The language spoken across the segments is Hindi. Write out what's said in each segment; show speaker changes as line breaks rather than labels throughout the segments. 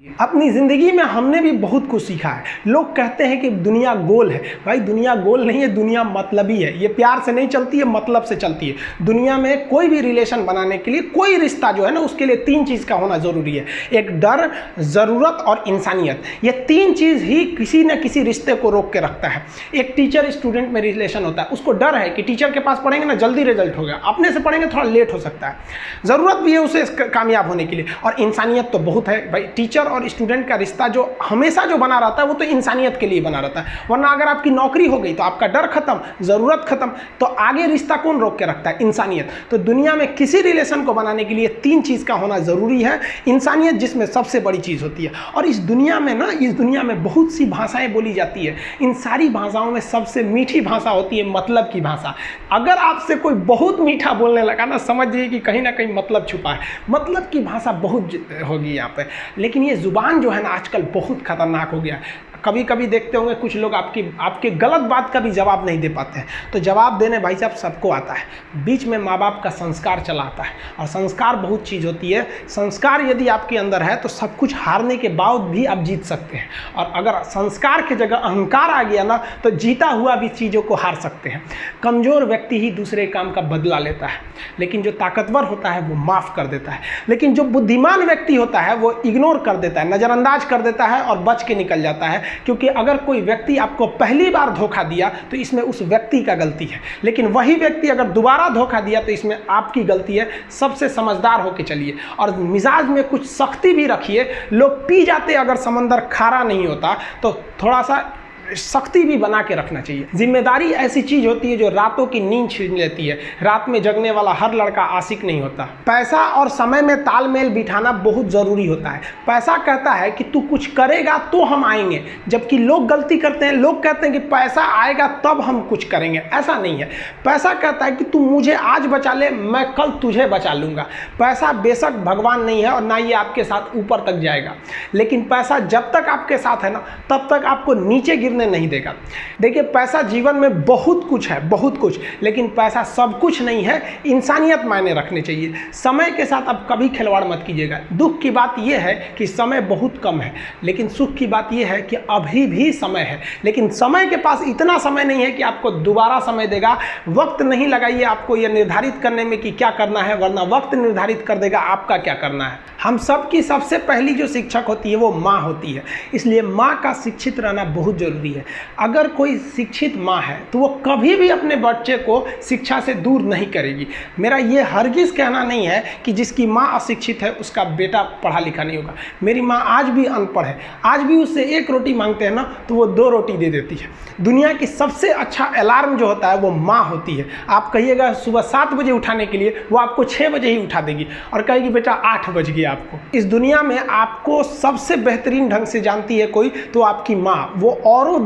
अपनी ज़िंदगी में हमने भी बहुत कुछ सीखा है। लोग कहते हैं कि दुनिया गोल है। भाई दुनिया गोल नहीं है, दुनिया मतलबी है। ये प्यार से नहीं चलती है, मतलब से चलती है। दुनिया में कोई भी रिलेशन बनाने के लिए, कोई रिश्ता जो है ना, उसके लिए तीन चीज़ का होना ज़रूरी है। एक डर, ज़रूरत और इंसानियत। ये तीन चीज़ ही किसी न किसी रिश्ते को रोक के रखता है। एक टीचर स्टूडेंट में रिलेशन होता है, उसको डर है कि टीचर के पास पढ़ेंगे ना जल्दी रिजल्ट होगा, अपने से पढ़ेंगे थोड़ा लेट हो सकता है। ज़रूरत भी है उसे कामयाब होने के लिए, और इंसानियत तो बहुत है भाई। टीचर और स्टूडेंट का रिश्ता जो हमेशा जो बना रहता है वो तो इंसानियत के लिए बना रहता है। वरना अगर आपकी नौकरी हो गई तो आपका डर खत्म, ज़रूरत खत्म, तो आगे रिश्ता कौन रोक के रखता है? इंसानियत। तो दुनिया में किसी रिलेशन को बनाने के लिए तीन चीज़ का होना ज़रूरी है। इंसानियत जिसमें सबसे बड़ी चीज़ होती है। और इस दुनिया में ना, इस दुनिया में बहुत सी भाषाएं बोली जाती है। इन सारी भाषाओं में सबसे मीठी भाषा होती है मतलब की भाषा। अगर आपसे कोई बहुत मीठा बोलने लगा ना, समझिए कि कहीं ना कहीं मतलब छुपा है। मतलब की भाषा बहुत होगी यहाँ पे। लेकिन ये जुबान जो है ना, आजकल बहुत खतरनाक हो गया। कभी कभी देखते होंगे कुछ लोग आपके गलत बात का भी जवाब नहीं दे पाते हैं। तो जवाब देने भाई साहब सबको आता है। बीच में माँ बाप का संस्कार चला आता है, और संस्कार बहुत चीज़ होती है। संस्कार यदि आपके अंदर है तो सब कुछ हारने के बाद भी आप जीत सकते हैं। और अगर संस्कार की जगह अहंकार आ गया ना, तो जीता हुआ भी चीज़ों को हार सकते हैं। कमज़ोर व्यक्ति ही दूसरे काम का बदला लेता है, लेकिन जो ताकतवर होता है वो माफ़ कर देता है। लेकिन जो बुद्धिमान व्यक्ति होता है वो इग्नोर कर देता है, नज़रअंदाज कर देता है और बच के निकल जाता है। क्योंकि अगर कोई व्यक्ति आपको पहली बार धोखा दिया तो इसमें उस व्यक्ति का गलती है, लेकिन वही व्यक्ति अगर दोबारा धोखा दिया तो इसमें आपकी गलती है। सबसे समझदार होके चलिए, और मिजाज में कुछ सख्ती भी रखिए। लोग पी जाते अगर समंदर खारा नहीं होता, तो थोड़ा सा सख्ती भी बना के रखना चाहिए। जिम्मेदारी ऐसी चीज होती है जो रातों की नींद छीन लेती है। रात में जगने वाला हर लड़का आशिक नहीं होता। पैसा और समय में तालमेल बिठाना बहुत जरूरी होता है। पैसा कहता है कि तू कुछ करेगा तो हम आएंगे, जबकि लोग गलती करते हैं। लोग कहते हैं कि पैसा आएगा तब हम कुछ करेंगे। ऐसा नहीं है। पैसा कहता है कि तू मुझे आज बचा ले, मैं कल तुझे बचा लूंगा। पैसा बेशक भगवान नहीं है और ना ये आपके साथ ऊपर तक जाएगा, लेकिन पैसा जब तक आपके साथ है ना, तब तक आपको नीचे गिर नहीं देगा। देखिए, पैसा जीवन में बहुत कुछ है, बहुत कुछ, लेकिन पैसा सब कुछ नहीं है। इंसानियत मायने रखने चाहिए। समय के साथ आप कभी खिलवाड़ मत कीजिएगा। दुख की बात यह है कि समय बहुत कम है, लेकिन सुख की बात यह है कि अभी भी समय है। लेकिन समय के पास इतना समय नहीं है कि आपको दोबारा समय देगा। वक्त नहीं लगाइए आपको यह निर्धारित करने में कि क्या करना है, वरना वक्त निर्धारित कर देगा आपका क्या करना है। हम सब की सबसे पहली जो शिक्षक होती है वो माँ होती है, इसलिए माँ का शिक्षित रहना बहुत जरूरी है। अगर कोई शिक्षित माँ है तो वो कभी भी अपने बच्चे को शिक्षा से दूर नहीं करेगी। मेरा ये हरगिज़ कहना नहीं है कि जिसकी माँ अशिक्षित है उसका बेटा पढ़ा लिखा नहीं होगा। मेरी माँ आज भी अनपढ़ है, आज भी उससे एक रोटी मांगते हैं ना तो वो 2 रोटी दे देती है। दुनिया की सबसे अच्छा अलार्म जो होता है वो माँ होती है। आप कहिएगा सुबह 7 बजे उठाने के लिए, वो आपको 6 बजे ही उठा देगी और कहेगी बेटा 8 बज गया आपको। इस दुनिया में आपको सबसे बेहतरीन ढंग से जानती है कोई तो आपकी माँ। वो और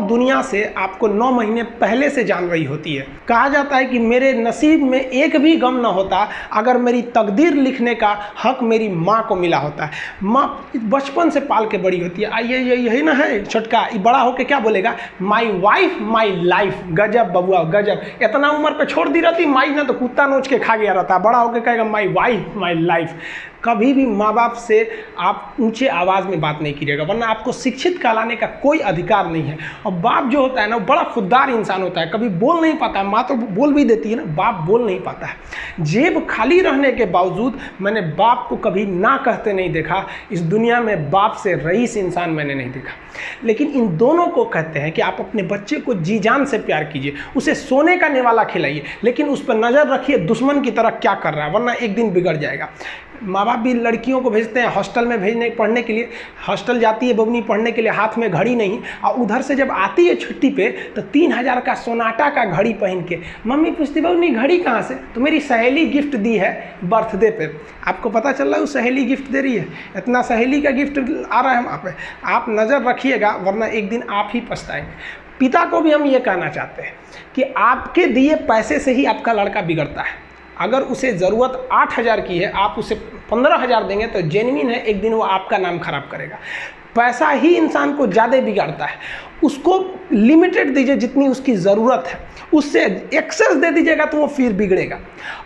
दुनिया से आपको 9 महीने पहले से जान रही होती है। कहा जाता है कि मेरे नसीब में एक भी गम ना होता अगर मेरी तकदीर लिखने का हक मेरी माँ को मिला होता है। माँ बचपन से पाल के बड़ी होती है। आइए यही ना है छोटका, बड़ा होके क्या बोलेगा? My wife my life. गजब बबुआ गजब। इतना उम्र पे छोड़ दी रहती माई ना तो कुत्ता नोच के खा गया रहता। बड़ा होके कहेगा माई वाइफ माई लाइफ। कभी भी माँ बाप से आप ऊंचे आवाज़ में बात नहीं कीजिएगा, वरना आपको शिक्षित कहलाने का कोई अधिकार नहीं है। और बाप जो होता है ना, बड़ा खुददार इंसान होता है, कभी बोल नहीं पाता है। माँ तो बोल भी देती है ना, बाप बोल नहीं पाता है। जेब खाली रहने के बावजूद मैंने बाप को कभी ना कहते नहीं देखा। इस दुनिया में बाप से रईस इंसान मैंने नहीं देखा। लेकिन इन दोनों को कहते हैं कि आप अपने बच्चे को जी जान से प्यार कीजिए, उसे सोने का निवाला खिलाइए, लेकिन उस पर नज़र रखिए दुश्मन की तरह क्या कर रहा है, वरना एक दिन बिगड़ जाएगा। माँ बाप भी लड़कियों को भेजते हैं हॉस्टल में पढ़ने के लिए। हॉस्टल जाती है बबनी पढ़ने के लिए, हाथ में घड़ी नहीं, और उधर से जब आती है छुट्टी पे तो 3000 का सोनाटा का घड़ी पहन के मम्मी पूछती बबनी घड़ी कहाँ से? तो मेरी सहेली गिफ्ट दी है बर्थडे पे। आपको पता चल रहा है वो सहेली गिफ्ट दे रही है? इतना सहेली का गिफ्ट आ रहा है वहाँ पे। आप नज़र रखिएगा, वरना एक दिन आप ही पछताएंगे। पिता को भी हम ये कहना चाहते हैं कि आपके दिए पैसे से ही आपका लड़का बिगड़ता है। अगर उसे ज़रूरत 8000 की है, आप उसे 15000 देंगे तो जेन्युइन है, एक दिन वो आपका नाम खराब करेगा। पैसा ही इंसान को ज़्यादा बिगाड़ता है। उसको लिमिटेड दीजिए जितनी उसकी ज़रूरत है, उससे एक्सेस दे दीजिएगा तो वो फिर बिगड़ेगा।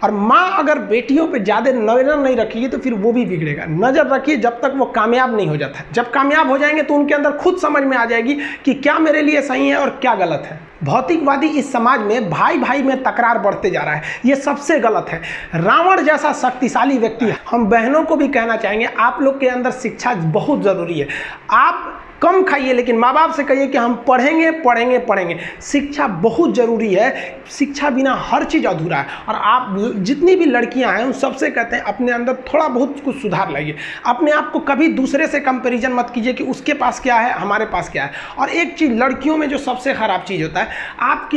और माँ अगर बेटियों पे ज़्यादा नज़र नहीं रखेगी तो फिर वो भी बिगड़ेगा। नज़र रखिए जब तक वो कामयाब नहीं हो जाता है। जब कामयाब हो जाएंगे तो उनके अंदर खुद समझ में आ जाएगी कि क्या मेरे लिए सही है और क्या गलत है। भौतिकवादी इस समाज में भाई भाई में तकरार बढ़ते जा रहा है, ये सबसे गलत है। रावण जैसा शक्तिशाली व्यक्ति है। हम बहनों को भी कहना चाहेंगे, आप लोग के अंदर शिक्षा बहुत ज़रूरी है। आप कम खाइए लेकिन माँ बाप से कहिए कि हम पढ़ेंगे पढ़ेंगे पढ़ेंगे। शिक्षा बहुत ज़रूरी है, शिक्षा बिना हर चीज़ अधूरा है। और आप जितनी भी लड़कियां हैं उन सबसे कहते हैं अपने अंदर थोड़ा बहुत कुछ सुधार लाइए। अपने आप को कभी दूसरे से कंपैरिजन मत कीजिए कि उसके पास क्या है हमारे पास क्या है। और एक चीज़ लड़कियों में जो सबसे ख़राब चीज़ होता है, आप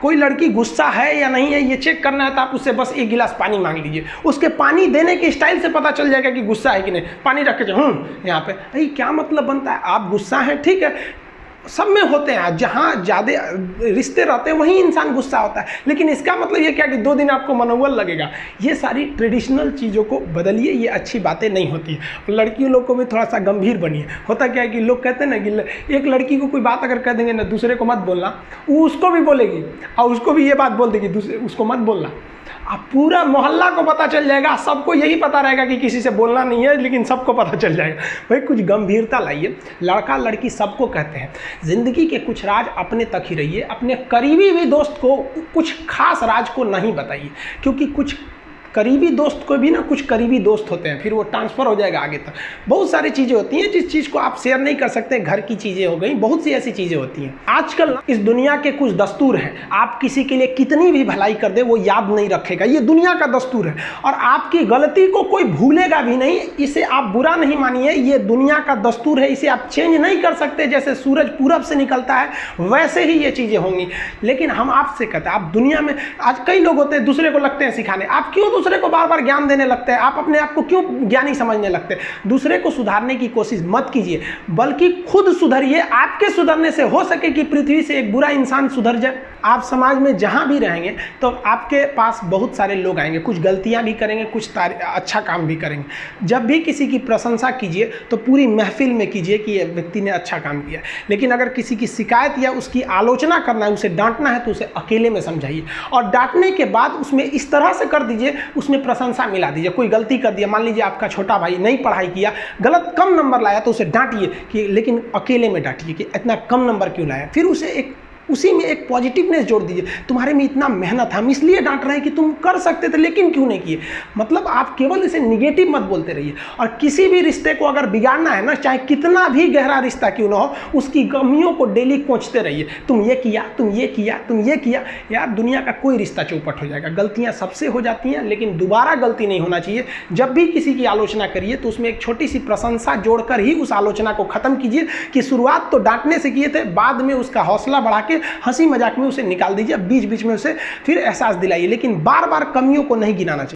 कोई लड़की गुस्सा है या नहीं है ये चेक करना है तो आप उससे बस एक गिलास पानी मांग लीजिए। उसके पानी देने के स्टाइल से पता चल जाएगा कि गुस्सा है कि नहीं। पानी रख के यहाँ पे भाई क्या मतलब बनता है। आप गुस्सा है ठीक है, सब में होते हैं, जहाँ ज़्यादा रिश्ते रहते हैं वहीं इंसान गुस्सा होता है। लेकिन इसका मतलब ये क्या कि 2 दिन आपको मनोबल लगेगा। ये सारी ट्रेडिशनल चीज़ों को बदलिए, ये अच्छी बातें नहीं होती है। लड़कियों लोग को भी थोड़ा सा गंभीर बनिए। होता क्या है कि लोग कहते हैं ना कि एक लड़की को कोई बात अगर कह देंगे ना दूसरे को मत बोलना, वो उसको भी बोलेगी और उसको भी ये बात बोल देगी दूसरे उसको मत बोलना। अब पूरा मोहल्ला को पता चल जाएगा, सबको यही पता रहेगा कि किसी से बोलना नहीं है, लेकिन सबको पता चल जाएगा। भाई कुछ गंभीरता लाइए। लड़का लड़की सबको कहते हैं, ज़िंदगी के कुछ राज अपने तक ही रहिए। अपने करीबी भी दोस्त को कुछ खास राज को नहीं बताइए, क्योंकि कुछ करीबी दोस्त को भी ना कुछ करीबी दोस्त होते हैं, फिर वो ट्रांसफ़र हो जाएगा आगे तक। बहुत सारी चीज़ें होती हैं जिस चीज़ को आप शेयर नहीं कर सकते। घर की चीज़ें हो गई, बहुत सी ऐसी चीज़ें होती हैं। आजकल इस दुनिया के कुछ दस्तूर हैं, आप किसी के लिए कितनी भी भलाई कर दे वो याद नहीं रखेगा। ये दुनिया का दस्तूर है और आपकी गलती को कोई भूलेगा भी नहीं। इसे आप बुरा नहीं मानिए, ये दुनिया का दस्तूर है, इसे आप चेंज नहीं कर सकते। जैसे सूरज पूरब से निकलता है वैसे ही ये चीज़ें होंगी। लेकिन हम आपसे कहते हैं, आप दुनिया में आज कई लोग होते हैं दूसरे को लगते हैं सिखाने। आप क्यों दूसरे को बार बार ज्ञान देने लगते हैं? आप अपने आप को क्यों ज्ञानी समझने लगते हैं? दूसरे को सुधारने की कोशिश मत कीजिए, बल्कि खुद सुधरिए। आपके सुधरने से हो सके कि पृथ्वी से एक बुरा इंसान सुधर जाए। आप समाज में जहां भी रहेंगे तो आपके पास बहुत सारे लोग आएंगे, कुछ गलतियां भी करेंगे, कुछ अच्छा काम भी करेंगे। जब भी किसी की प्रशंसा कीजिए तो पूरी महफिल में कीजिए कि ये व्यक्ति ने अच्छा काम किया। लेकिन अगर किसी की शिकायत या उसकी आलोचना करना है, उसे डांटना है, तो उसे अकेले में समझाइए। और डांटने के बाद उसमें इस तरह से कर दीजिए, उसमें प्रशंसा मिला दीजिए। कोई गलती कर दिया, मान लीजिए आपका छोटा भाई नहीं पढ़ाई किया, गलत कम नंबर लाया, तो उसे डांटिए कि, लेकिन अकेले में डांटिए कि इतना कम नंबर क्यों लाया। फिर उसे उसी में एक पॉजिटिवनेस जोड़ दीजिए। तुम्हारे में इतना मेहनत है, हम इसलिए डांट रहे हैं कि तुम कर सकते थे लेकिन क्यों नहीं किए। मतलब आप केवल इसे निगेटिव मत बोलते रहिए। और किसी भी रिश्ते को अगर बिगाड़ना है ना, चाहे कितना भी गहरा रिश्ता क्यों ना हो, उसकी कमियों को डेली कोंचते रहिए। तुम ये किया, तुम ये किया, तुम ये किया। यार दुनिया का कोई रिश्ता चौपट हो जाएगा। गलतियाँ सबसे हो जाती हैं, लेकिन दोबारा गलती नहीं होना चाहिए। जब भी किसी की आलोचना करिए तो उसमें एक छोटी सी प्रशंसा जोड़कर ही उस आलोचना को खत्म कीजिए कि शुरुआत तो डांटने से किए थे, बाद में उसका हौसला बढ़ा के हंसी मजाक में उसे निकाल दीजिए। बीच बीच में उसे फिर एहसास दिलाइए, लेकिन बार बार कमियों को नहीं गिनाना चाहिए।